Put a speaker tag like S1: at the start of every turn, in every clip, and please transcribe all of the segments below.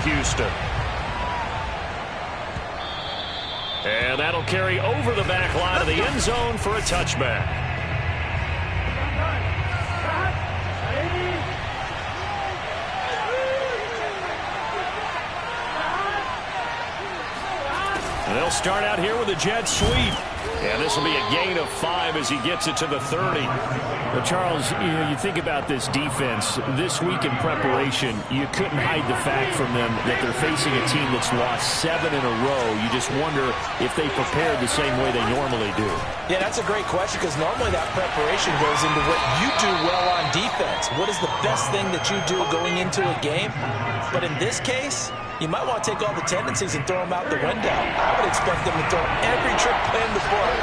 S1: Houston. And that'll carry over the back line of the end zone for a touchback. And they'll start out here with a jet sweep. And this will be a gain of 5 as he gets it to the 30.
S2: Well, Charles, you think about this defense. This week in preparation, you couldn't hide the fact from them that they're facing a team that's lost 7 in a row. You just wonder if they prepared the same way they normally do.
S3: Yeah, that's a great question because normally that preparation goes into what you do well on defense. What is the best thing that you do going into a game? But in this case, you might want to take all the tendencies and throw them out the window. I would expect them to throw every trick in the book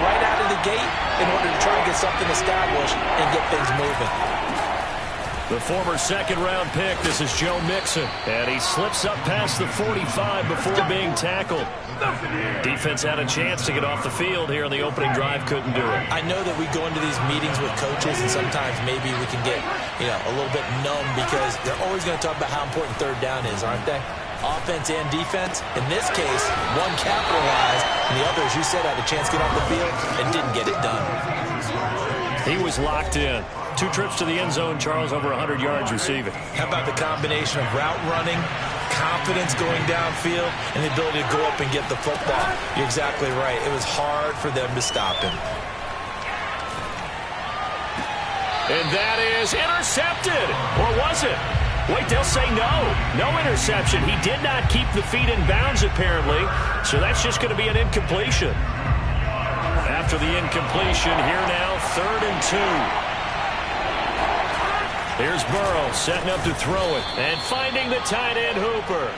S3: right out of the gate in order to try and get something established and get things moving.
S1: The former second-round pick, this is Joe Mixon. And he slips up past the 45 before being tackled. Defense had a chance to get off the field here on the opening drive, couldn't do it.
S3: I know that we go into these meetings with coaches, and sometimes maybe we can get, a little bit numb because they're always going to talk about how important third down is, aren't they? Offense and defense. In this case, one capitalized, and the other, as you said, had a chance to get off the field and didn't get it done.
S1: He was locked in. 2 trips to the end zone, Charles, over 100 yards receiving.
S3: How about the combination of route running, confidence going downfield, and the ability to go up and get the football? You're exactly right. It was hard for them to stop him.
S1: And that is intercepted. Or was it? Wait, they'll say no. No interception. He did not keep the feet in bounds, apparently. So that's just going to be an incompletion. After the incompletion, here now, 3rd and 2. Here's Burrow setting up to throw it and finding the tight end Hooper.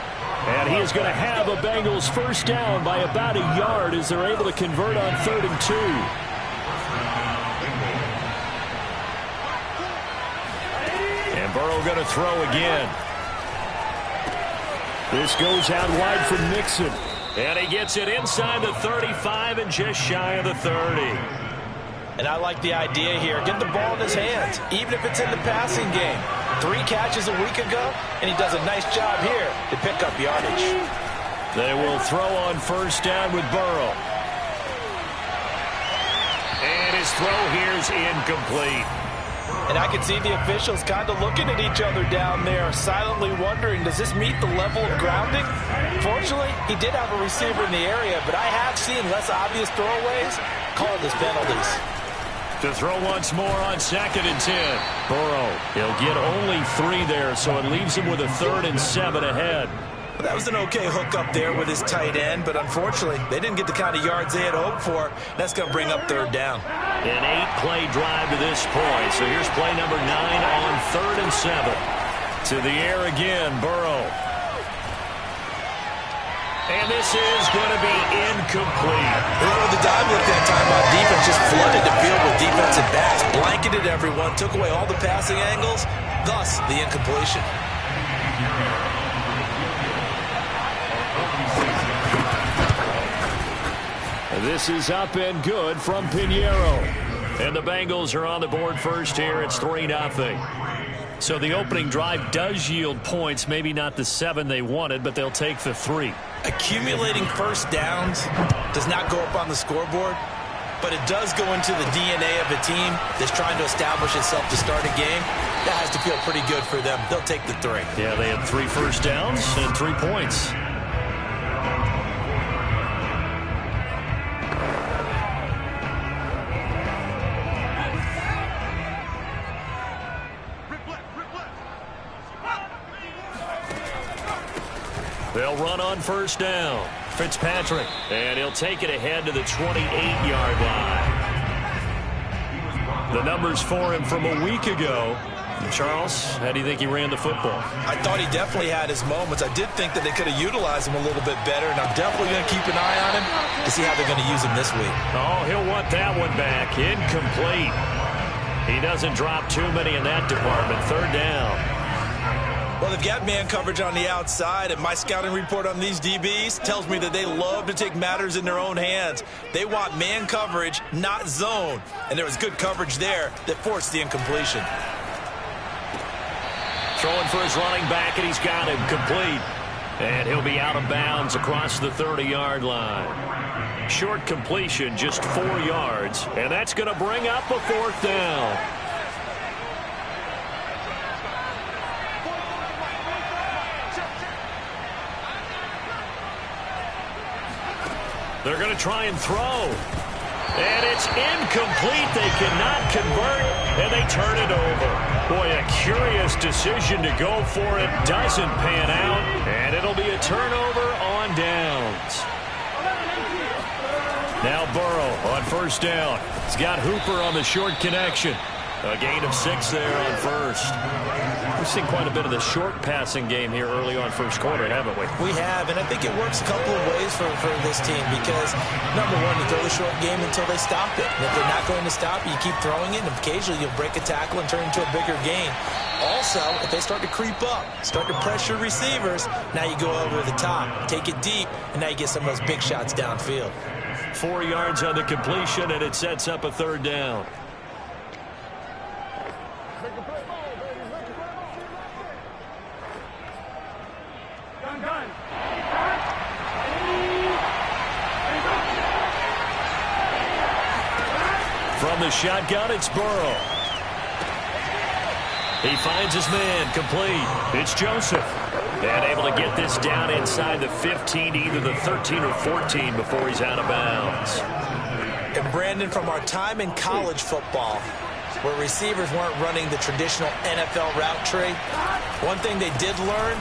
S1: And he is going to have a Bengals first down by about a yard as they're able to convert on 3rd and 2. And Burrow going to throw again. This goes out wide for Mixon. And he gets it inside the 35 and just shy of the 30.
S3: And I like the idea here. Get the ball in his hands, even if it's in the passing game. 3 catches a week ago, and he does a nice job here to pick up yardage.
S1: They will throw on first down with Burrow. And his throw here is incomplete.
S3: And I can see the officials kind of looking at each other down there, silently wondering, does this meet the level of grounding? Fortunately, he did have a receiver in the area, but I have seen less obvious throwaways called as penalties.
S1: To throw once more on 2nd and 10. Burrow, he'll get only 3 there, so it leaves him with a 3rd and 7 ahead.
S3: Well, that was an okay hook up there with his tight end, but unfortunately, they didn't get the kind of yards they had hoped for. That's going to bring up 3rd down.
S1: An 8-play drive to this point. So here's play number 9 on 3rd and 7. To the air again, Burrow. And this is going to be incomplete.
S3: They went with the dive look that time on defense, just flooded the field with defensive backs, blanketed everyone, took away all the passing angles, thus the incompletion.
S1: This is up and good from Pinheiro. And the Bengals are on the board first here. It's 3-0. So the opening drive does yield points, maybe not the 7 they wanted, but they'll take the 3.
S3: Accumulating first downs does not go up on the scoreboard, but it does go into the DNA of a team that's trying to establish itself to start a game. That has to feel pretty good for them. They'll take the 3.
S1: Yeah, they had 3 first downs and 3 points. They'll run on first down. Fitzpatrick, and he'll take it ahead to the 28-yard line. The numbers for him from a week ago. Charles, how do you think he ran the football?
S3: I thought he definitely had his moments. I did think that they could have utilized him a little bit better, and I'm definitely going to keep an eye on him to see how they're going to use him this week.
S1: Oh, he'll want that one back. Incomplete. He doesn't drop too many in that department. 3rd down.
S3: Well, they've got man coverage on the outside, and my scouting report on these DBs tells me that they love to take matters in their own hands. They want man coverage, not zone. And there was good coverage there that forced the incompletion.
S1: Throwing for his running back, and he's got him complete. And he'll be out of bounds across the 30-yard line. Short completion, just 4 yards. And that's going to bring up a 4th down. They're going to try and throw. And it's incomplete. They cannot convert, and they turn it over. Boy, a curious decision to go for it. Doesn't pan out, and it'll be a turnover on downs. Now Burrow on 1st down. He's got Hooper on the short connection. A gain of 6 there on 1st. We've seen quite a bit of the short passing game here early on 1st quarter, haven't we?
S3: We have, and I think it works a couple of ways for this team because, number one, you throw the short game until they stop it. And if they're not going to stop it, you keep throwing it, and occasionally you'll break a tackle and turn it into a bigger gain. Also, if they start to creep up, start to pressure receivers, now you go over the top, take it deep, and now you get some of those big shots downfield.
S1: 4 yards on the completion, and it sets up a 3rd down. From the shotgun, it's Burrow. He finds his man, complete. It's Joseph. And able to get this down inside the 15, either the 13 or 14 before he's out of bounds.
S3: And Brandon, from our time in college football, where receivers weren't running the traditional NFL route tree, one thing they did learn,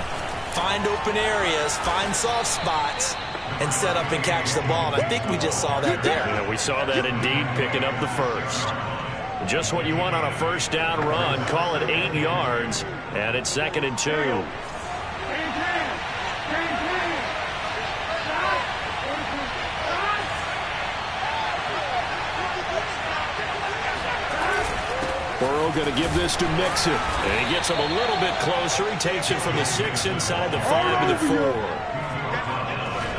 S3: find open areas, find soft spots, and set up and catch the ball. And I think we just saw that there.
S1: Yeah, we saw that indeed, picking up the 1st. Just what you want on a 1st down run. Call it 8 yards, and it's 2nd and 2. Burrow going to give this to Mixon. And he gets him a little bit closer. He takes it from the 6 inside the 5 to the 4.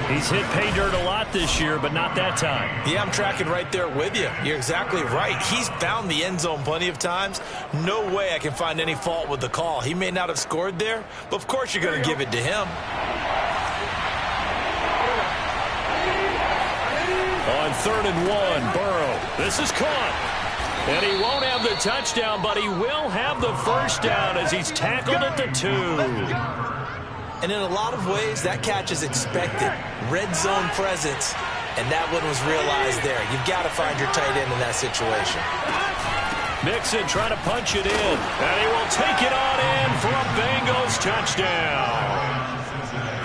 S1: He's hit pay dirt a lot this year, but not that time.
S3: Yeah, I'm tracking right there with you. You're exactly right. He's found the end zone plenty of times. No way I can find any fault with the call. He may not have scored there, but of course you're going to give it to him.
S1: On 3rd and 1, Burrow. This is caught. And he won't have the touchdown, but he will have the 1st down as he's tackled at the 2.
S3: And in a lot of ways, that catch is expected. Red zone presence, and that one was realized there. You've got to find your tight end in that situation.
S1: Mixon trying to punch it in, and he will take it on in for a Bengals touchdown.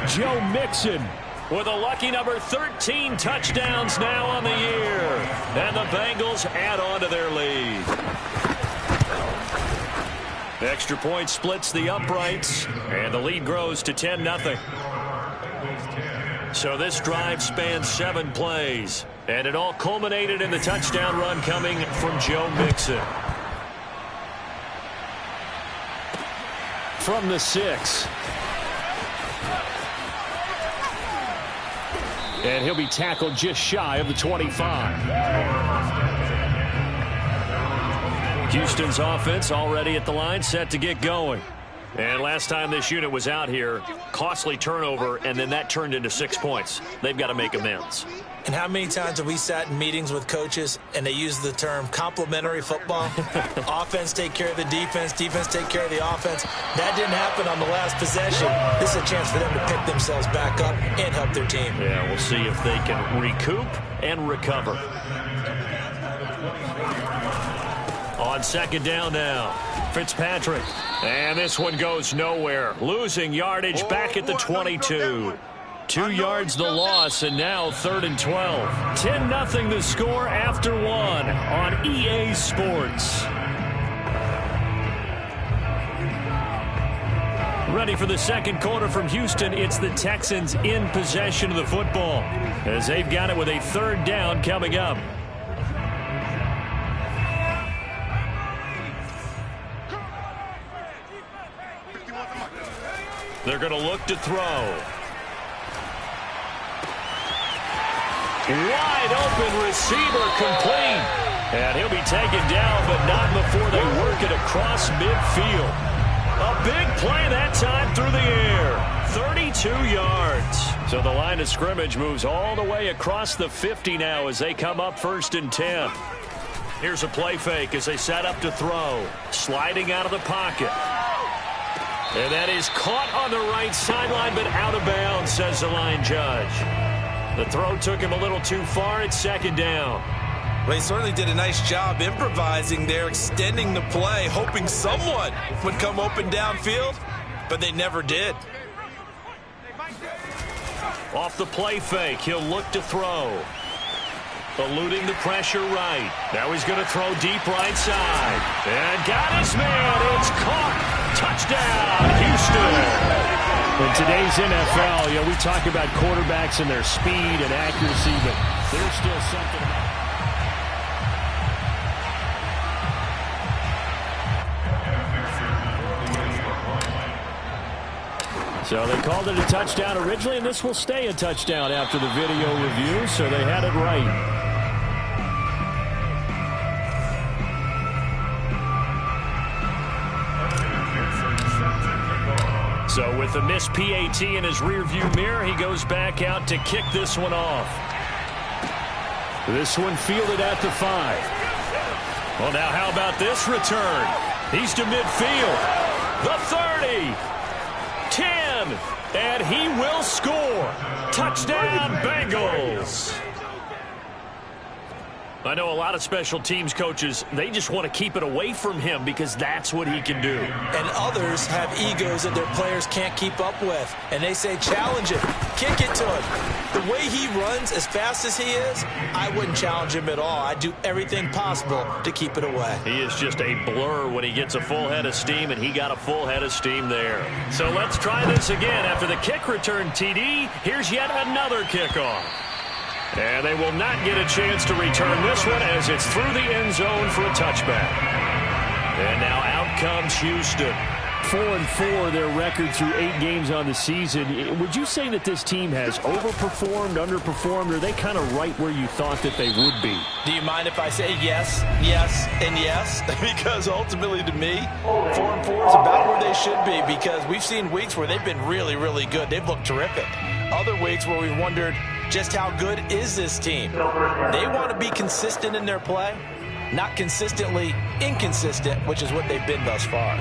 S1: Joe Mixon with a lucky number 13 touchdowns now on the year. And the Bengals add on to their lead. The extra point splits the uprights, and the lead grows to 10-0. So this drive spans 7 plays, and it all culminated in the touchdown run coming from Joe Mixon. From the 6. And he'll be tackled just shy of the 25. Houston's offense already at the line, set to get going. And last time this unit was out here, costly turnover, and then that turned into 6 points. They've got to make amends.
S3: And how many times have we sat in meetings with coaches and they use the term complementary football? Offense take care of the defense, defense take care of the offense. That didn't happen on the last possession. This is a chance for them to pick themselves back up and help their team.
S1: Yeah, we'll see if they can recoup and recover. On 2nd down now, Fitzpatrick. And this one goes nowhere. Losing yardage back at the 22. 2 yards the loss, and now 3rd and 12. 10-0 the score after 1 on EA Sports. Ready for the 2nd quarter from Houston. It's the Texans in possession of the football as they've got it with a 3rd down coming up. They're going to look to throw. Wide open receiver, complete. And he'll be taken down, but not before they work it across midfield. A big play that time through the air. 32 yards. So the line of scrimmage moves all the way across the 50 now as they come up 1st and 10. Here's a play fake as they set up to throw. Sliding out of the pocket. And that is caught on the right sideline, but out of bounds, says the line judge. The throw took him a little too far. It's 2nd down.
S3: Well, he certainly did a nice job improvising there, extending the play, hoping someone would come open downfield, but they never did.
S1: Off the play fake, he'll look to throw. Eluding the pressure right. Now he's going to throw deep right side. And got his man. It's caught. Touchdown, Houston.
S2: In today's NFL, we talk about quarterbacks and their speed and accuracy, but there's still something about it. So they called it a touchdown originally, and this will stay a touchdown after the video review, so they had it right.
S1: So with a missed PAT in his rearview mirror, he goes back out to kick this one off.
S2: This one fielded at the 5.
S1: Well, now how about this return? He's to midfield. The 30. 10. And he will score. Touchdown, Bengals. I know a lot of special teams coaches, they just want to keep it away from him because that's what he can do.
S3: And others have egos that their players can't keep up with. And they say, challenge him, kick it to him. The way he runs as fast as he is, I wouldn't challenge him at all. I'd do everything possible to keep it away.
S1: He is just a blur when he gets a full head of steam, and he got a full head of steam there. So let's try this again. After the kick return TD, here's yet another kickoff. And they will not get a chance to return this one as it's through the end zone for a touchback. And now out comes Houston.
S2: 4-4, their record through 8 games on the season. Would you say that this team has overperformed, underperformed, or are they kind of right where you thought that they would be?
S3: Do you mind if I say yes, yes, and yes? Because ultimately to me, 4-4 is about where they should be, because we've seen weeks where they've been really, really good. They've looked terrific. Other weeks where we've wondered, just how good is this team? They want to be consistent in their play, not consistently inconsistent, which is what they've been thus far.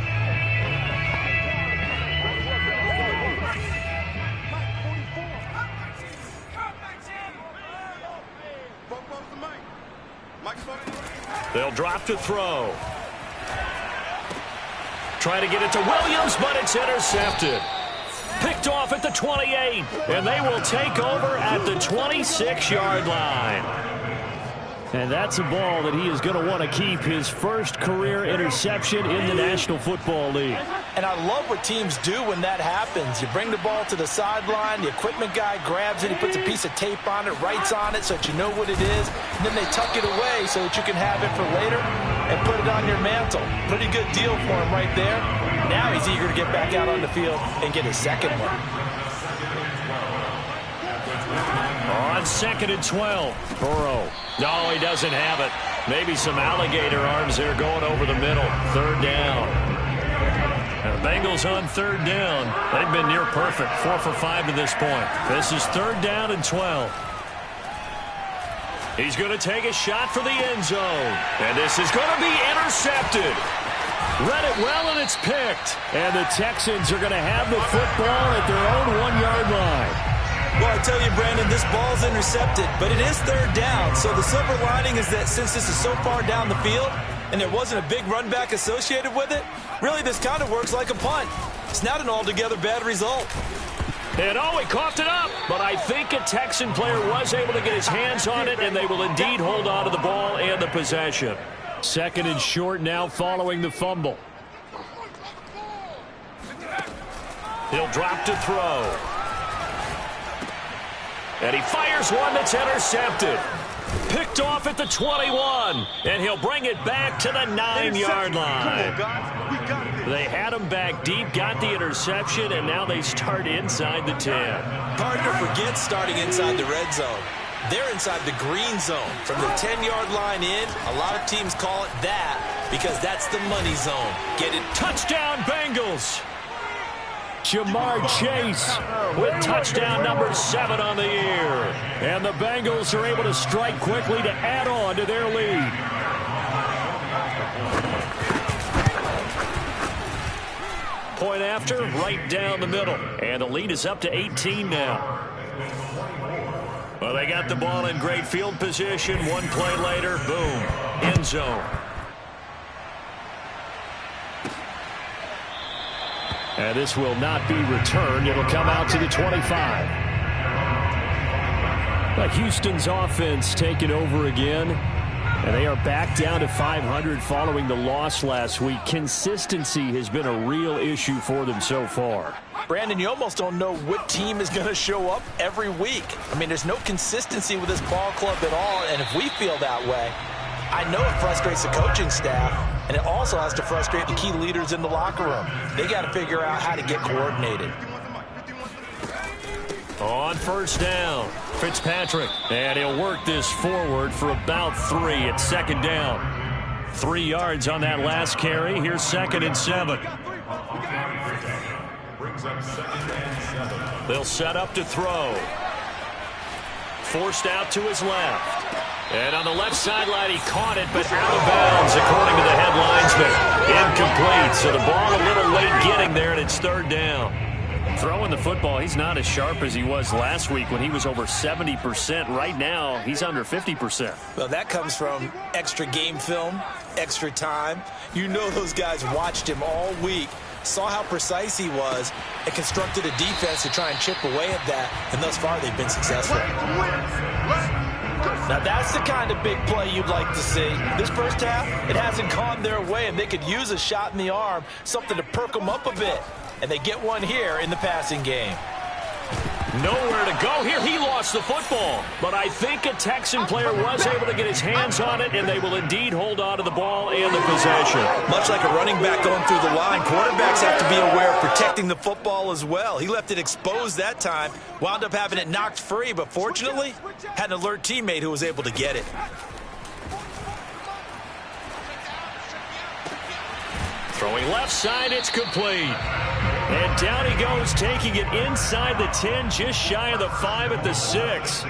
S1: They'll drop to throw. Try to get it to Williams, but it's intercepted. Picked off at the 28, and they will take over at the 26-yard line.
S2: And that's a ball that he is going to want to keep, his first career interception in the National Football League.
S3: And I love what teams do when that happens. You bring the ball to the sideline, the equipment guy grabs it, he puts a piece of tape on it, writes on it so that you know what it is, and then they tuck it away so that you can have it for later and put it on your mantle. Pretty good deal for him right there. Now he's eager to get back out on the field and get his second one.
S1: On 2nd and 12, Burrow. No, he doesn't have it. Maybe some alligator arms there going over the middle. 3rd down. And the Bengals on 3rd down. They've been near perfect. 4 for 5 to this point. This is 3rd down and 12. He's going to take a shot for the end zone. And this is going to be intercepted. Read it well, and it's picked.
S2: And the Texans are going to have the football at their own 1-yard line.
S3: Well, I tell you, Brandon, this ball's intercepted, but it is 3rd down. So the silver lining is that since this is so far down the field and there wasn't a big run back associated with it, really this kind of works like a punt. It's not an altogether bad result.
S1: And oh, he coughed it up. But I think a Texan player was able to get his hands on it, and they will indeed hold on to the ball and the possession.
S2: 2nd and short now following the fumble.
S1: He'll drop to throw. And he fires one that's intercepted. Picked off at the 21. And he'll bring it back to the 9-yard line. They had him back deep, got the interception, and now they start inside the 10.
S3: Hard to forget starting inside the red zone. They're inside the green zone. From the 10-yard line in, a lot of teams call it that. because that's the money zone. Get it?
S1: Touchdown, Bengals. Jamar Chase with touchdown number 7 on the year. And the Bengals are able to strike quickly to add on to their lead. Point after, right down the middle. And the lead is up to 18 now. Well, they got the ball in great field position. One play later, boom, end zone. And this will not be returned. It'll come out to the 25. But Houston's offense taking over again. And they are back down to 500 following the loss last week. Consistency has been a real issue for them so far.
S3: Brandon, you almost don't know what team is going to show up every week. I mean, there's no consistency with this ball club at all. And if we feel that way, I know it frustrates the coaching staff. And it also has to frustrate the key leaders in the locker room. They got to figure out how to get coordinated.
S1: On first down, Fitzpatrick. And he'll work this forward for about 3 at second down. 3 yards on that last carry. Here's 2nd and 7. They'll set up to throw. Forced out to his left. And on the left sideline, he caught it, but out of bounds, according to the head linesman. Incomplete, so the ball a little late getting there, and it's 3rd down. Throwing the football, he's not as sharp as he was last week when he was over 70%. Right now, he's under 50%.
S3: Well, that comes from extra game film, extra time. You know those guys watched him all week, saw how precise he was, and constructed a defense to try and chip away at that, and thus far they've been successful. Now that's the kind of big play you'd like to see. This first half, it hasn't gone their way, and they could use a shot in the arm, something to perk them up a bit. And they get one here in the passing game.
S1: Nowhere to go here. He lost the football. But I think a Texan player was able to get his hands on it, and they will indeed hold on to the ball and the possession.
S3: Much like a running back going through the line, quarterbacks have to be aware of protecting the football as well. He left it exposed that time, wound up having it knocked free, but fortunately, had an alert teammate who was able to get it.
S1: Throwing left side, it's complete. And down he goes, taking it inside the 10, just shy of the 5 at the 6.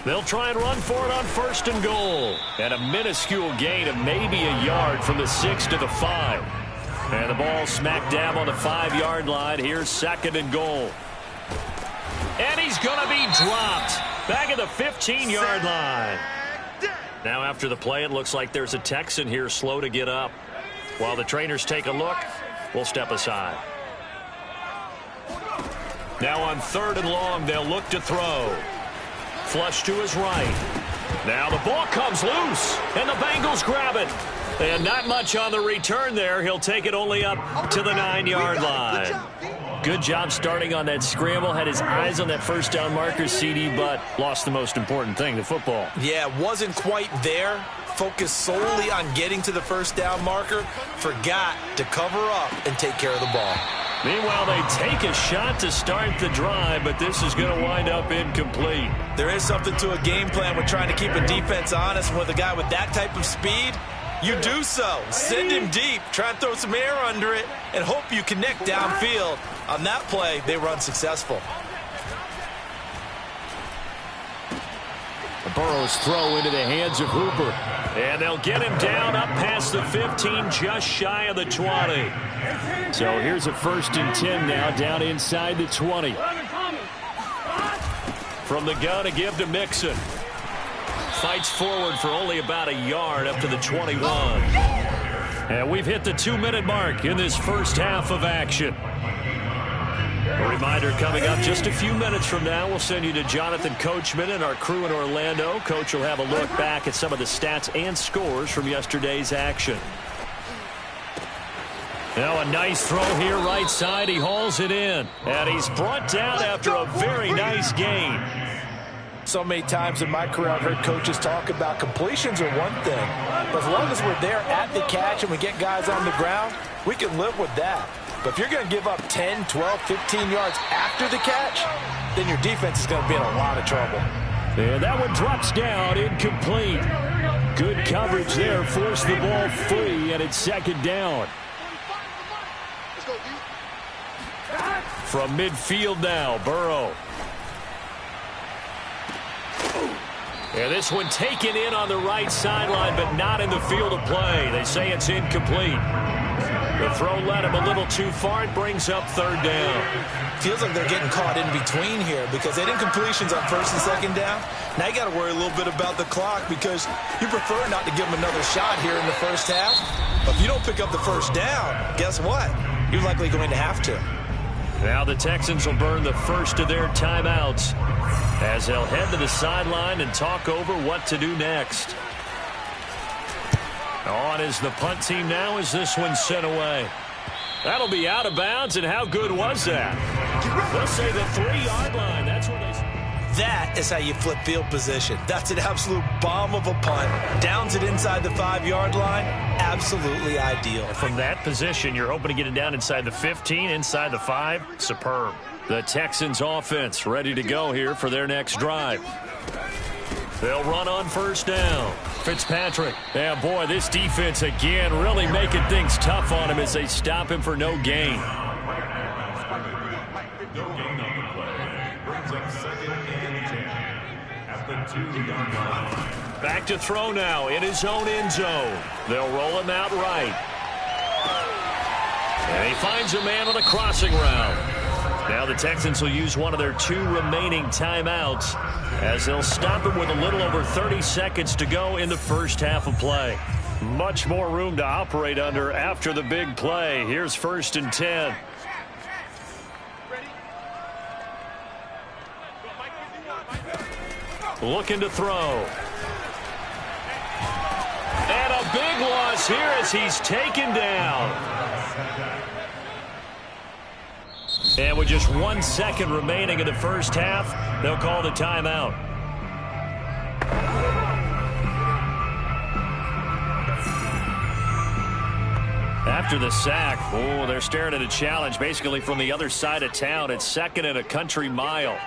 S1: They'll try and run for it on 1st and goal. And a minuscule gain of maybe a yard from the 6 to the 5. And the ball smack dab on the 5-yard line. Here's 2nd and goal. And he's going to be dropped back at the 15-yard line. Now after the play, it looks like there's a Texan here slow to get up. While the trainers take a look, we'll step aside. Now on 3rd and long, they'll look to throw. Flush to his right. Now the ball comes loose, and the Bengals grab it. And not much on the return there. He'll take it only up to the 9-yard line. Good job starting on that scramble. Had his eyes on that first down marker, CD, but lost the most important thing, the football.
S3: Yeah, wasn't quite there. Focused solely on getting to the first down marker. Forgot to cover up and take care of the ball.
S1: Meanwhile, they take a shot to start the drive, but this is going to wind up incomplete.
S3: There is something to a game plan with trying to keep a defense honest. With a guy with that type of speed, you do so. Send him deep. Try and throw some air under it and hope you connect downfield. On that play, they were unsuccessful.
S1: Burrow's throw into the hands of Hooper. And they'll get him down up past the 15, just shy of the 20. So here's a 1st and 10 now, down inside the 20. From the gun to give to Mixon. Fights forward for only about a yard up to the 21. And we've hit the 2-minute mark in this first half of action. A reminder coming up just a few minutes from now. We'll send you to Jonathan Coachman and our crew in Orlando. Coach will have a look back at some of the stats and scores from yesterday's action. Now a nice throw here right side. He hauls it in. And he's brought down after a very nice gain.
S3: So many times in my career I've heard coaches talk about completions are one thing. But as long as we're there at the catch and we get guys on the ground, we can live with that. But if you're going to give up 10, 12, 15 yards after the catch, then your defense is going to be in a lot of trouble.
S1: And that one drops down, incomplete.
S2: Good coverage there. Forced the ball free, and it's second down. From midfield now, Burrow. And this one taken in on the right sideline, but not in the field of play. They say it's incomplete. The throw led him a little too far. It brings up third down.
S3: Feels like they're getting caught in between here because they did incompletions on first and second down. Now you got to worry a little bit about the clock because you prefer not to give them another shot here in the first half. But if you don't pick up the first down, guess what? You're likely going to have to.
S2: Now the Texans will burn the first of their timeouts as they'll head to the sideline and talk over what to do next. On is the punt team now as this one's sent away. That'll be out of bounds, and how good was that? They'll say the 3-yard line. That's where they...
S3: That is how you flip field position. That's an absolute bomb of a punt. Downs it inside the 5-yard line. Absolutely ideal.
S2: From that position, you're hoping to get it down inside the 15, inside the 5. Superb. The Texans offense ready to go here for their next drive. They'll run on first down. Fitzpatrick. Yeah, boy, this defense again really making things tough on him as they stop him for no gain. Back to throw now in his own end zone. They'll roll him out right. And he finds a man on a crossing route. Now the Texans will use one of their 2 remaining timeouts as they'll stop him with a little over 30 seconds to go in the first half of play. Much more room to operate under after the big play. Here's 1st and 10. Looking to throw. And a big loss here as he's taken down. And with just 1 second remaining in the first half, they'll call the timeout. After the sack, oh, they're staring at a challenge basically from the other side of town. It's 2nd and a country mile.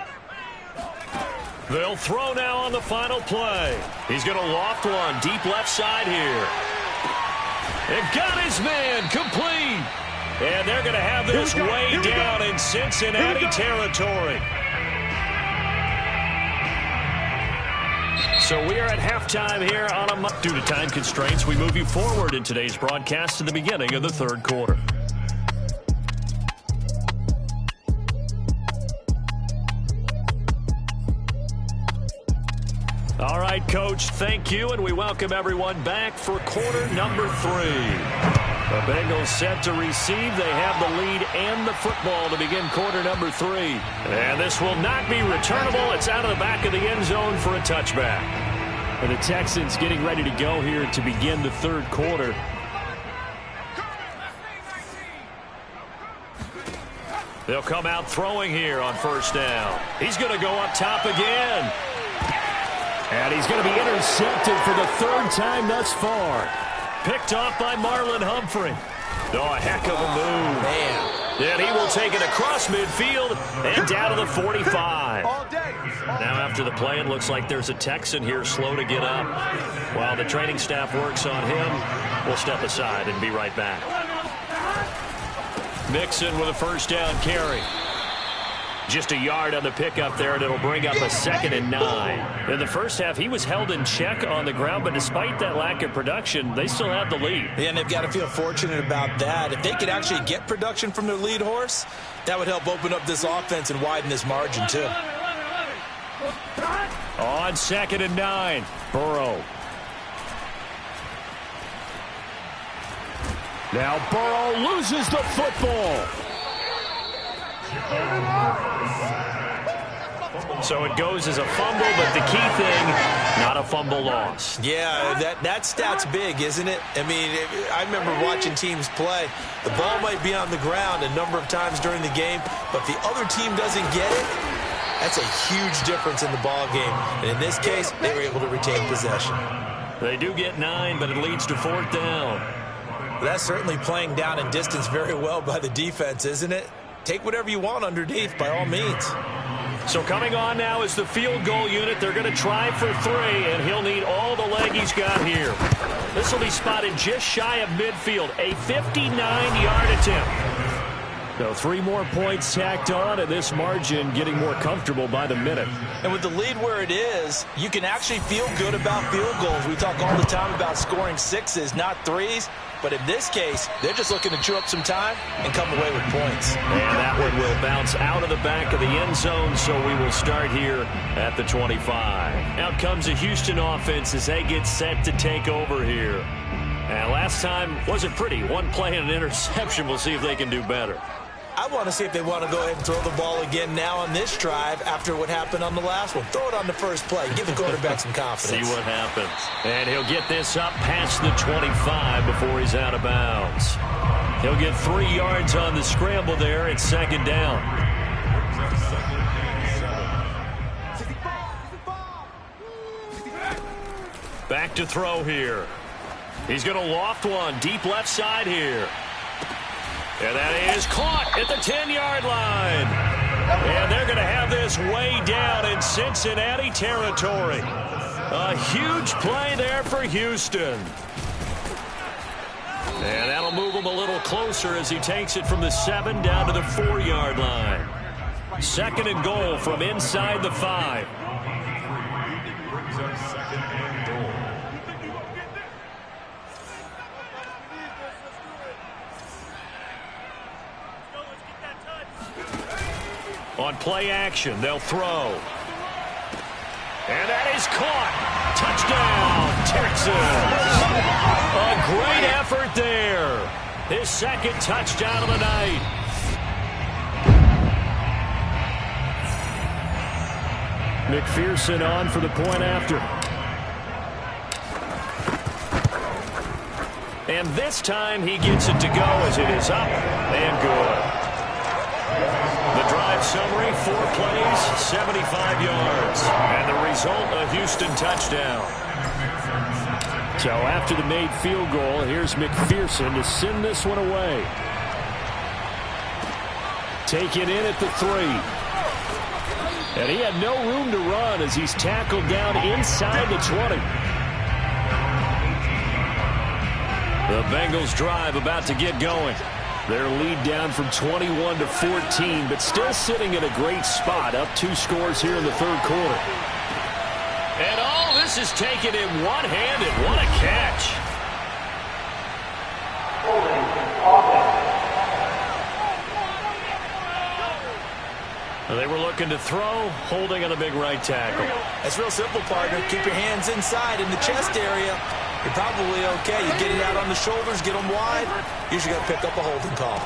S2: They'll throw now on the final play. He's going to loft one deep left side here. And got his man complete. And they're going to have this way down in Cincinnati territory. So we are at halftime here on a month. Due to time constraints, we move you forward in today's broadcast to the beginning of the third quarter. All right, Coach, thank you, and we welcome everyone back for quarter number 3. The Bengals set to receive. They have the lead and the football to begin quarter number 3. And this will not be returnable. It's out of the back of the end zone for a touchback. And the Texans getting ready to go here to begin the third quarter. They'll come out throwing here on first down. He's going to go up top again. And he's going to be intercepted for the 3rd time thus far. Picked off by Marlon Humphrey. Oh, a heck of a move.
S3: Man.
S2: And he will take it across midfield and down to the 45. Now after the play, it looks like there's a Texan here slow to get up. While the training staff works on him, we'll step aside and be right back. Mixon with a first down carry. Just a yard on the pickup there, and it'll bring up a 2nd and 9. In the first half, he was held in check on the ground, but despite that lack of production, they still have the lead.
S3: Yeah, and they've got to feel fortunate about that. If they could actually get production from their lead horse, that would help open up this offense and widen this margin, too.
S2: On 2nd and 9, Burrow. Now Burrow loses the football. So it goes as a fumble, but the key thing, not a fumble loss.
S3: Yeah, that stat's big, isn't it? I mean, I remember watching teams play. The ball might be on the ground a number of times during the game, but if the other team doesn't get it, that's a huge difference in the ball game. And in this case, they were able to retain possession.
S2: They do get 9, but it leads to 4th down.
S3: Well, that's certainly playing down in distance very well by the defense, isn't it? Take whatever you want underneath, by all means.
S1: So coming on now is the field goal unit. They're going to try for 3, and he'll need all the leg he's got here. This will be spotted just shy of midfield, a 59-yard attempt. So 3 more points tacked on, and this margin getting more comfortable by the minute.
S3: And with the lead where it is, you can actually feel good about field goals. We talk all the time about scoring 6s, not 3s. But in this case, they're just looking to chew up some time and come away with points.
S1: And that one will bounce out of the back of the end zone, so we will start here at the 25. Out comes the Houston offense as they get set to take over here. And last time wasn't pretty. 1 play and an interception. We'll see if they can do better.
S3: I want to see if they want to go ahead and throw the ball again now on this drive after what happened on the last one. Throw it on the first play. Give the quarterback some confidence.
S1: See what happens. And he'll get this up past the 25 before he's out of bounds. He'll get 3 yards on the scramble there. It's 2nd down. Back to throw here. He's going to loft one deep left side here. And that is caught at the 10-yard line. And they're going to have this way down in Cincinnati territory. A huge play there for Houston. And that'll move him a little closer as he takes it from the 7 down to the 4-yard line. 2nd and goal from inside the 5. On play action, they'll throw. And that is caught. Touchdown, Texans. A great effort there. His 2nd touchdown of the night.
S2: McPherson on for the point after.
S1: And this time he gets it to go as it is up and good. The drive summary, 4 plays, 75 yards. And the result, a Houston touchdown.
S2: So after the made field goal, here's McPherson to send this one away. Taken in at the 3. And he had no room to run as he's tackled down inside the 20.
S1: The Bengals drive about to get going.
S2: Their lead down from 21 to 14, but still sitting in a great spot, up 2 scores here in the 3rd quarter.
S1: And all this is taken in one-handed. What a catch. They were looking to throw, holding on the big right tackle.
S3: That's real simple, partner. Keep your hands inside in the chest area. You're probably okay. You get it out on the shoulders, get them wide. Usually got to pick up a holding call.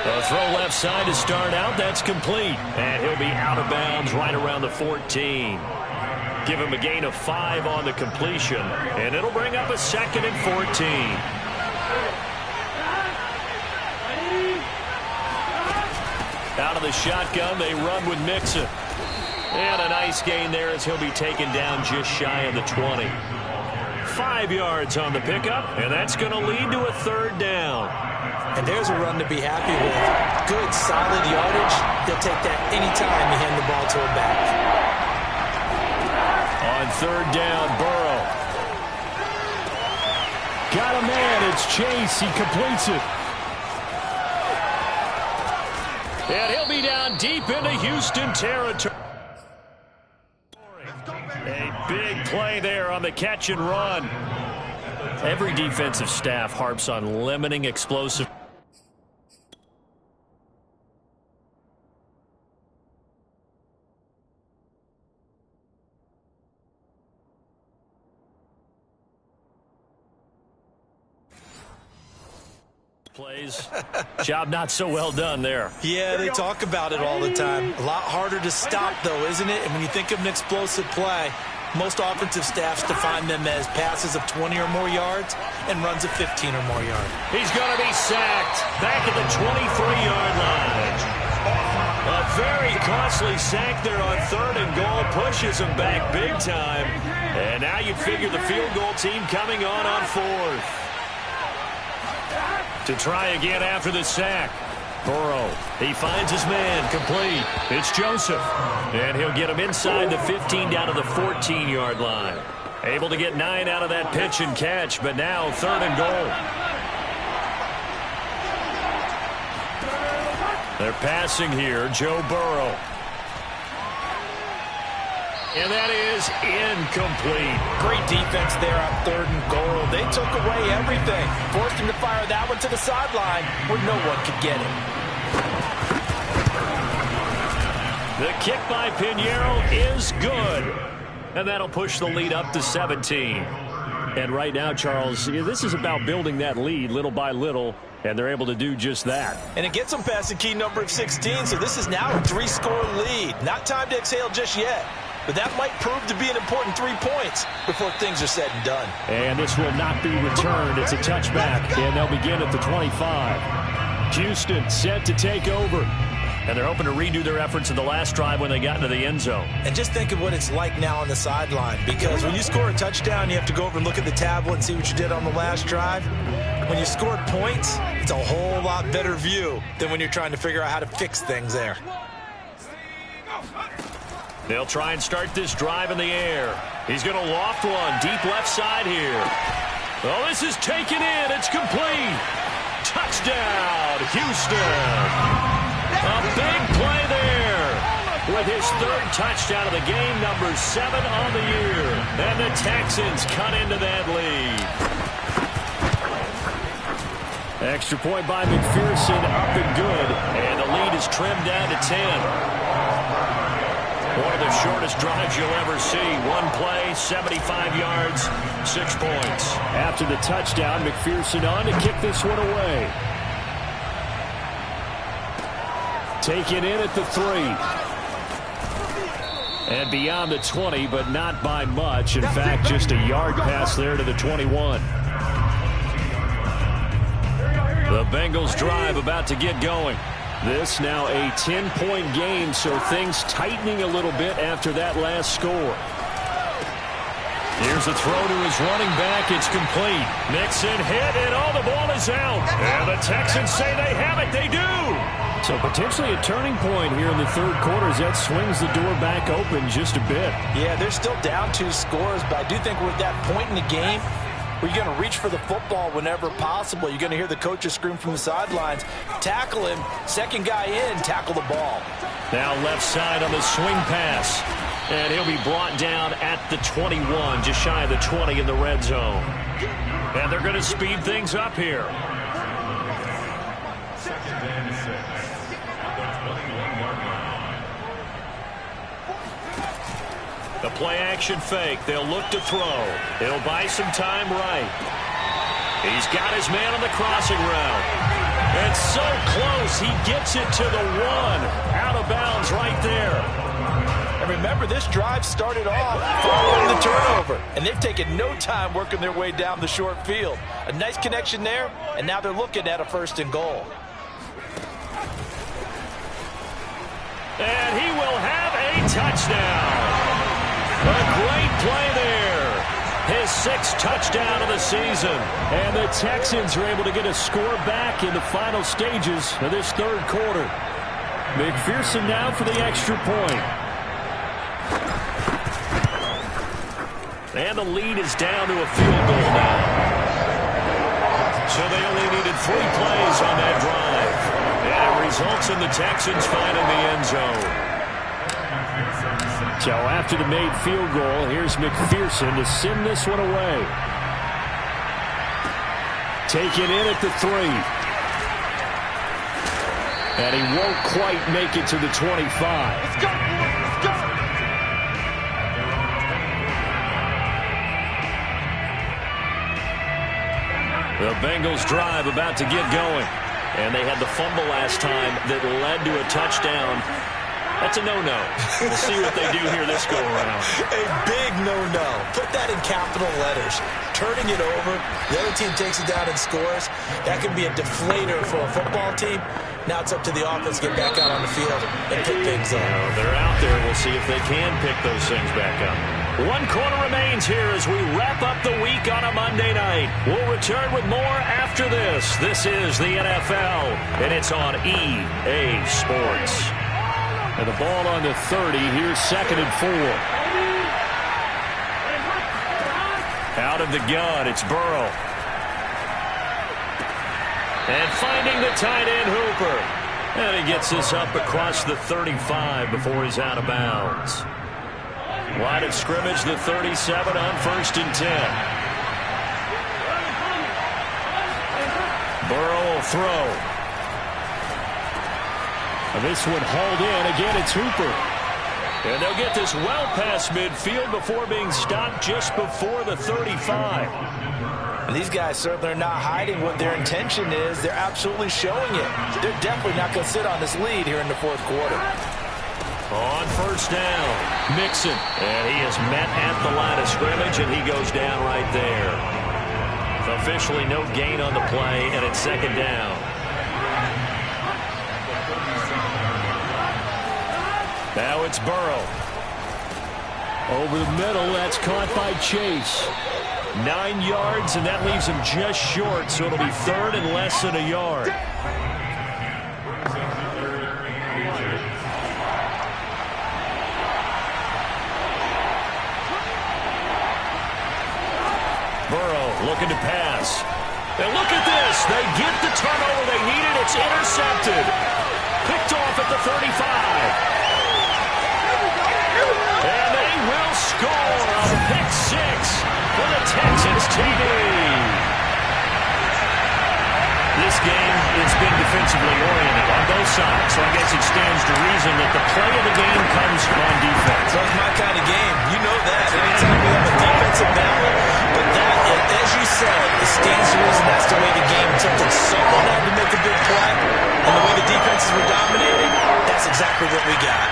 S1: The throw left side to start out. That's complete. And he'll be out of bounds right around the 14. Give him a gain of 5 on the completion. And it'll bring up a 2nd and 14. Out of the shotgun, they run with Mixon. And a nice gain there as he'll be taken down just shy of the 20. 5 yards on the pickup, and that's going to lead to a 3rd down.
S3: And there's a run to be happy with. Good, solid yardage. They'll take that anytime you hand the ball to a back.
S2: On 3rd down, Burrow. Got a man, it's Chase. He completes it.
S1: And he'll be down deep into Houston territory. A big play there on the catch and run.
S2: Every defensive staff harps on limiting explosive.
S1: Plays. Job not so well done there.
S3: Yeah, they talk about it all the time. A lot harder to stop, though, isn't it? And when you think of an explosive play, most offensive staffs define them as passes of 20 or more yards and runs of 15 or more yards.
S1: He's going to be sacked back at the 23-yard line. A very costly sack there on 3rd and goal pushes him back big time. And now you figure the field goal team coming on 4th. To try again after the sack. Burrow, he finds his man, complete. It's Joseph, and he'll get him inside the 15 down to the 14-yard line. Able to get 9 out of that pitch and catch, but now 3rd and goal. They're passing here, Joe Burrow. And that is incomplete.
S3: Great defense there on 3rd and goal. They took away everything. Forced him to fire that one to the sideline where no one could get it.
S1: The kick by Pinheiro is good. And that'll push the lead up to 17.
S2: And right now, Charles, this is about building that lead little by little, and they're able to do just that.
S3: And it gets them past the key number of 16, so this is now a 3-score lead. Not time to exhale just yet. But that might prove to be an important 3 points before things are said and done.
S2: And this will not be returned. It's a touchback, and they'll begin at the 25. Houston set to take over.
S1: And they're hoping to redo their efforts in the last drive when they got into the end zone.
S3: And just think of what it's like now on the sideline. Because when you score a touchdown, you have to go over and look at the tablet and see what you did on the last drive. When you scored points, it's a whole lot better view than when you're trying to figure out how to fix things there.
S1: They'll try and start this drive in the air. He's going to loft one deep left side here. Oh, this is taken in. It's complete. Touchdown, Houston. A big play there. With his 3rd touchdown of the game, number 7 on the year. And the Texans cut into that lead.
S2: Extra point by McPherson, up and good.
S1: And the lead is trimmed down to 10. One of the shortest drives you'll ever see. One play, 75 yards, 6 points.
S2: After the touchdown, McPherson on to kick this one away. Taken in at the 3. And beyond the 20, but not by much. In fact, just a yard pass there to the 21.
S1: The Bengals drive about to get going.
S2: This now a 10-point game, so things tightening a little bit after that last score.
S1: Here's a throw to his running back. It's complete. Mixon hit, and the ball is out. And the Texans say they have it. They do.
S2: So potentially a turning point here in the 3rd quarter as that swings the door back open just a bit.
S3: Yeah, they're still down 2 scores, but I do think we're at that point in the game where you're going to reach for the football whenever possible. You're going to hear the coaches scream from the sidelines. Tackle him. 2nd guy in, tackle the ball.
S1: Now left side on the swing pass. And he'll be brought down at the 21, just shy of the 20 in the red zone. And they're going to speed things up here. The play-action fake. They'll look to throw. He'll buy some time right. He's got his man on the crossing route. It's so close. He gets it to the 1. Out of bounds right there.
S3: And remember, this drive started off following the turnover. And they've taken no time working their way down the short field. A nice connection there, and now they're looking at a 1st and goal.
S1: And he will have a touchdown. A great play there. His 6th touchdown of the season.
S2: And the Texans are able to get a score back in the final stages of this 3rd quarter. McPherson now for the extra point.
S1: And the lead is down to a field goal now. So they only needed 3 plays on that drive. And it results in the Texans finding the end zone.
S2: So after the made field goal, here's McPherson to send this one away. Taken in at the 3. And he won't quite make it to the 25.
S3: Let's go! Let's go!
S1: The Bengals drive about to get going. And they had the fumble last time that led to a touchdown. That's a no-no. We'll see what they do here this go-around.
S3: A big no-no. Put that in capital letters. Turning it over, the other team takes it down and scores. That can be a deflator for a football team. Now it's up to the offense to get back out on the field and pick things up.
S1: They're out there. We'll see if they can pick those things back up. 1 quarter remains here as we wrap up the week on a Monday night. We'll return with more after this. This is the NFL, and it's on EA Sports.
S2: And the ball on the 30. Here's 2nd and 4.
S1: Out of the gun, it's Burrow. And finding the tight end, Hooper. And he gets this up across the 35 before he's out of bounds. Line of scrimmage, the 37 on 1st and 10. Burrow will throw.
S2: And this one hauled in. Again, it's Hooper.
S1: And they'll get this well past midfield before being stopped just before the 35.
S3: And these guys certainly are not hiding what their intention is. They're absolutely showing it. They're definitely not going to sit on this lead here in the 4th quarter.
S1: On 1st down, Mixon. And he is met at the line of scrimmage, and he goes down right there. Officially no gain on the play, and it's 2nd down. Now it's Burrow.
S2: Over the middle, that's caught by Chase.
S1: 9 yards, and that leaves him just short, so it'll be 3rd and less than a yard. Burrow looking to pass. And look at this. They get the turnover they needed. It's intercepted. Picked off at the 35. And they will score a pick 6 for the Texans TD. This game has been defensively oriented on both sides, so I guess it stands to reason that the play of the game comes on defense.
S3: That's my kind of game. You know that. Anytime we have a defensive battle, but that, as you said, it stands to reason that's the way the game took it. Someone had to make a big play, and the way the defenses were dominating, that's exactly what we got.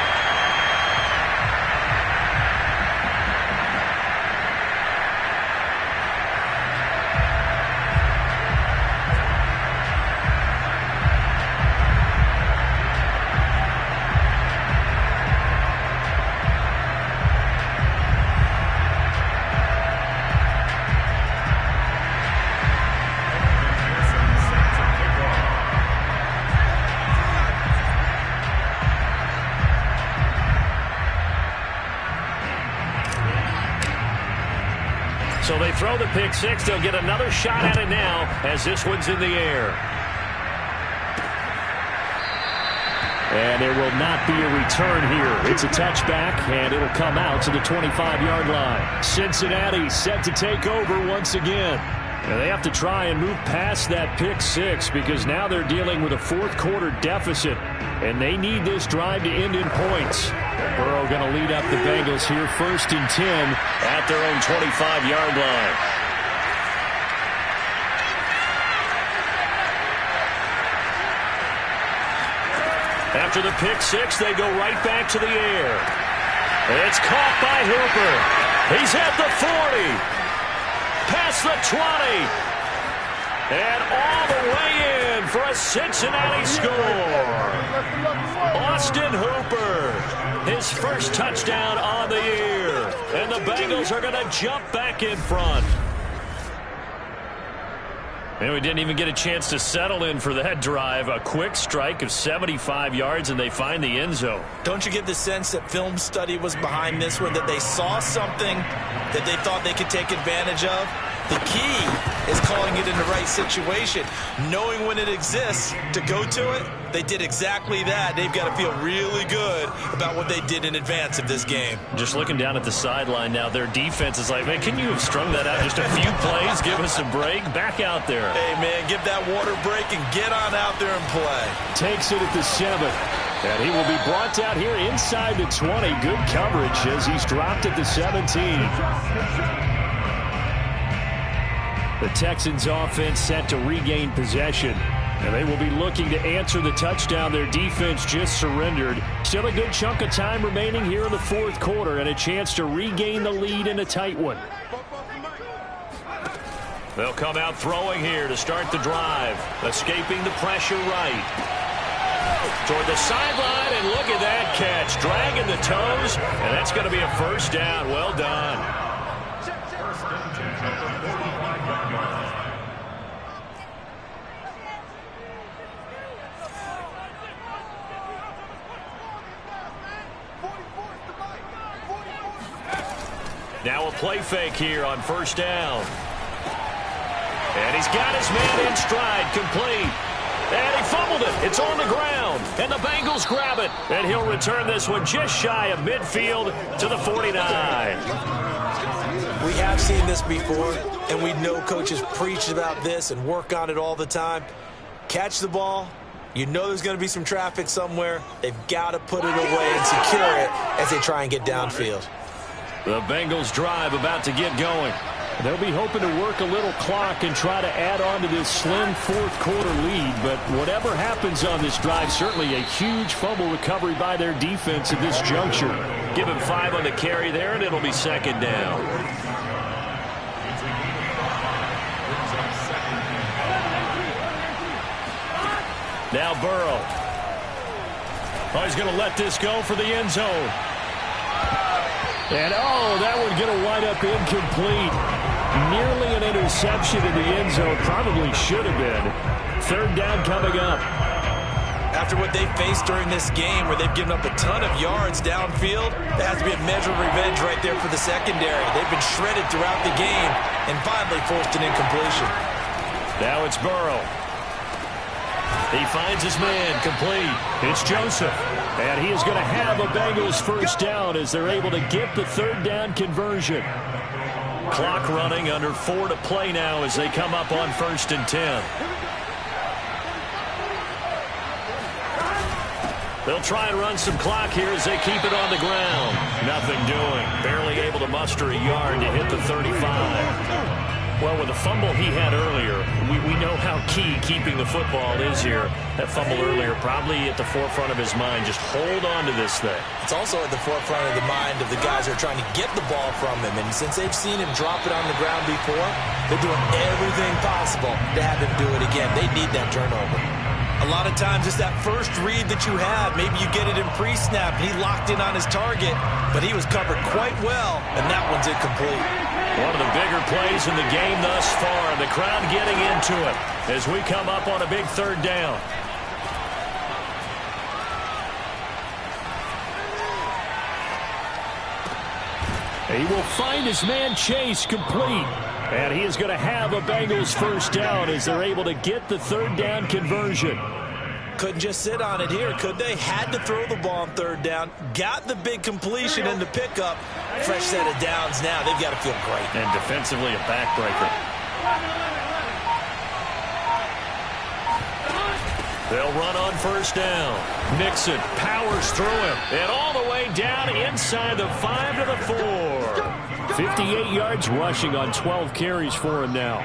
S1: So they throw the pick 6. They'll get another shot at it now as this one's in the air.
S2: And there will not be a return here. It's a touchback, and it'll come out to the 25-yard line. Cincinnati set to take over once again. And they have to try and move past that pick 6 because now they're dealing with a 4th quarter deficit, and they need this drive to end in points. Burrow going to lead up the Bengals here 1st and 10
S1: at their own 25-yard line. After the pick 6, they go right back to the air. It's caught by Hooper. He's at the 40. Past the 20. And all the way in for a Cincinnati score. Austin Hooper, his first touchdown on the year. And the Bengals are going to jump back in front. And we didn't even get a chance to settle in for that drive. A quick strike of 75 yards, and they find the end zone.
S3: Don't you get the sense that film study was behind this one, that they saw something that they thought they could take advantage of? The key is calling it in the right situation, knowing when it exists to go to it. They did exactly that. They've got to feel really good about what they did in advance of this game.
S1: Just looking down at the sideline now, their defense is like, man, can you have strung that out just a few plays? Give us a break. Back out there.
S3: Hey, man, give that water break and get on out there and play.
S2: Takes it at the 7. And he will be brought down here inside the 20. Good coverage as he's dropped at the 17. The Texans offense set to regain possession. And they will be looking to answer the touchdown their defense just surrendered. Still a good chunk of time remaining here in the 4th quarter and a chance to regain the lead in a tight one.
S1: They'll come out throwing here to start the drive. Escaping the pressure right. Toward the sideline, and look at that catch. Dragging the toes, and that's going to be a first down. Well done. Now a play fake here on first down. And he's got his man in stride, complete. And he fumbled it. It's on the ground. And the Bengals grab it. And he'll return this one just shy of midfield to the 49.
S3: We have seen this before, and we know coaches preach about this and work on it all the time. Catch the ball. You know there's going to be some traffic somewhere. They've got to put it away and secure it as they try and get downfield.
S1: The Bengals drive about to get going.
S2: They'll be hoping to work a little clock and try to add on to this slim fourth-quarter lead. But whatever happens on this drive, certainly a huge fumble recovery by their defense at this juncture.
S1: Give him 5 on the carry there, and it'll be second down. Now Burrow. Oh, he's going to let this go for the end zone.
S2: And, that one's going to wind up incomplete. Nearly an interception in the end zone. Probably should have been. Third down coming up.
S3: After what they faced during this game where they've given up a ton of yards downfield, there has to be a measure of revenge right there for the secondary. They've been shredded throughout the game and finally forced an incompletion.
S1: Now it's Burrow. He finds his man, complete. It's Joseph.
S2: And he is going to have a Bengals first down as they're able to get the third down conversion.
S1: Clock running, under 4 to play now as they come up on 1st and 10. They'll try and run some clock here as they keep it on the ground. Nothing doing. Barely able to muster a yard to hit the 35. Well, with the fumble he had earlier, we know how key keeping the football is here. That fumble earlier probably at the forefront of his mind. Just hold on to this thing.
S3: It's also at the forefront of the mind of the guys who are trying to get the ball from him. And since they've seen him drop it on the ground before, they're doing everything possible to have him do it again. They need that turnover. A lot of times it's that first read that you have. Maybe you get it in pre-snap, and he locked in on his target, but he was covered quite well, and that one's incomplete.
S1: One of the bigger plays in the game thus far. The crowd getting into it as we come up on a big third down.
S2: He will find his man Chase, complete. And he is going to have a Bengals first down as they're able to get the third down conversion.
S3: Couldn't just sit on it here, could they? Had to throw the ball on third down. Got the big completion in the pickup. Fresh set of downs now. They've got to feel great.
S1: And defensively, a backbreaker. They'll run on first down. Mixon powers through him. And all the way down inside the 5 to the 4.
S2: 58 yards rushing on 12 carries for him now.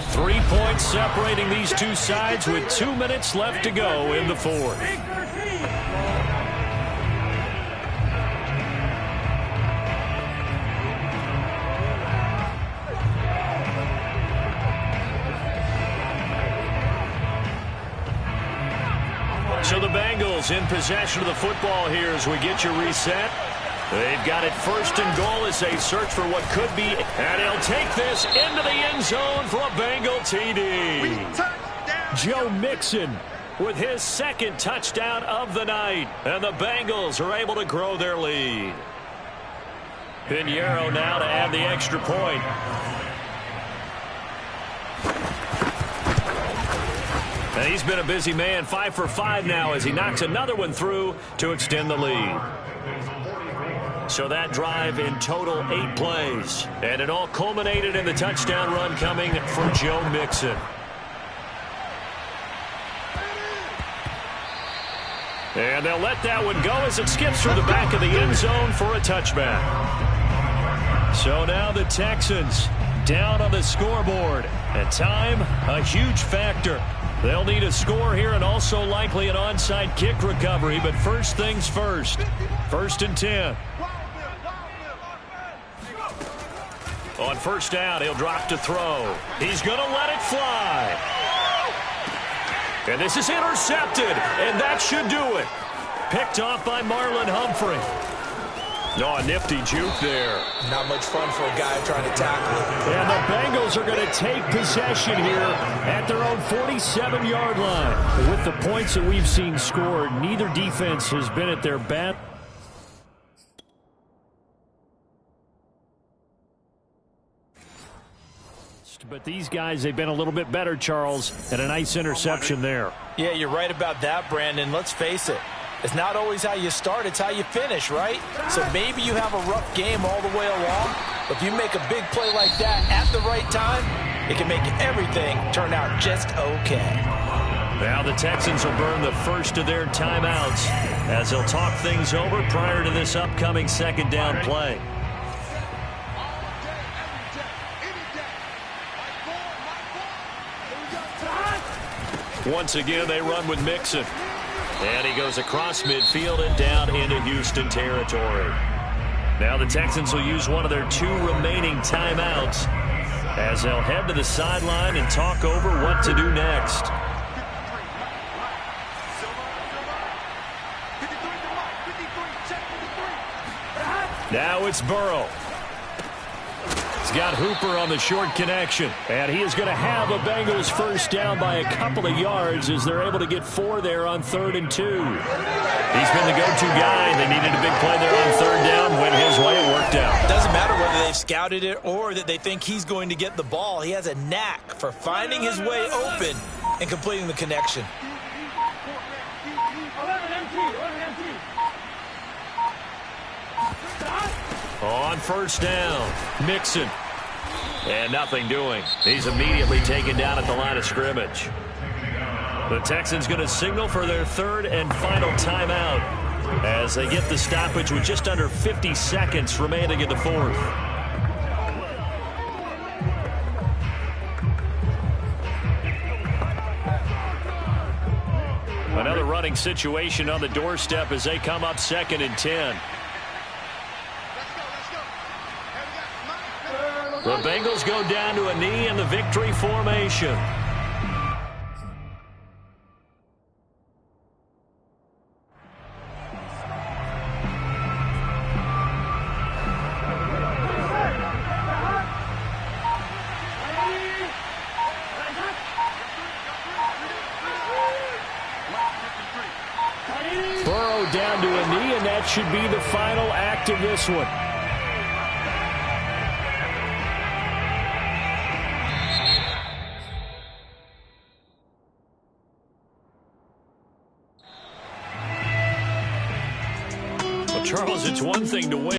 S1: 3 points separating these two sides with 2 minutes left to go in the fourth. So the Bengals in possession of the football here as we get you reset. They've got it first and goal as they search for what could be. And he'll take this into the end zone for a Bengal TD.
S2: Joe Mixon
S1: with his second touchdown of the night. And the Bengals are able to grow their lead. Pinheiro now to add the extra point. And he's been a busy man, 5 for 5 now as he knocks another one through to extend the lead. So that drive in total 8 plays. And it all culminated in the touchdown run coming from Joe Mixon. And they'll let that one go as it skips through the back of the end zone for a touchback. So now the Texans down on the scoreboard. And time, a huge factor. They'll need a score here and also likely an onside kick recovery. But first things first. 1st and 10. On first down, he'll drop to throw. He's going to let it fly. And this is intercepted, and that should do it. Picked off by Marlon Humphrey. Oh, a nifty juke there.
S3: Not much fun for a guy trying to tackle it.
S2: And the Bengals are going to take possession here at their own 47-yard line. With the points that we've seen scored, neither defense has been at their best. But these guys, they've been a little bit better, Charles, and a nice interception there.
S3: Yeah, you're right about that, Brandon. Let's face it. It's not always how you start, it's how you finish, right? So maybe you have a rough game all the way along, but if you make a big play like that at the right time, it can make everything turn out just okay.
S1: Now the Texans will burn the first of their timeouts as they'll talk things over prior to this upcoming second down play. Once again, they run with Mixon. And he goes across midfield and down into Houston territory. Now the Texans will use one of their 2 remaining timeouts as they'll head to the sideline and talk over what to do next. Now it's Burrow. He's got Hooper on the short connection. And he is going to have a Bengals first down by a couple of yards as they're able to get 4 there on 3rd and 2. He's been the go-to guy. They needed a big play there on 3rd down. Went his way. It worked out.
S3: It doesn't matter whether they've scouted it or that they think he's going to get the ball. He has a knack for finding his way open and completing the connection.
S1: On first down, Mixon. And nothing doing. He's immediately taken down at the line of scrimmage. The Texans going to signal for their 3rd and final timeout as they get the stoppage with just under 50 seconds remaining in the 4th. Another running situation on the doorstep as they come up 2nd and 10. The Bengals go down to a knee in the victory formation. Burrow down to a knee, and that should be the final act of this one. Charles, it's one thing to win.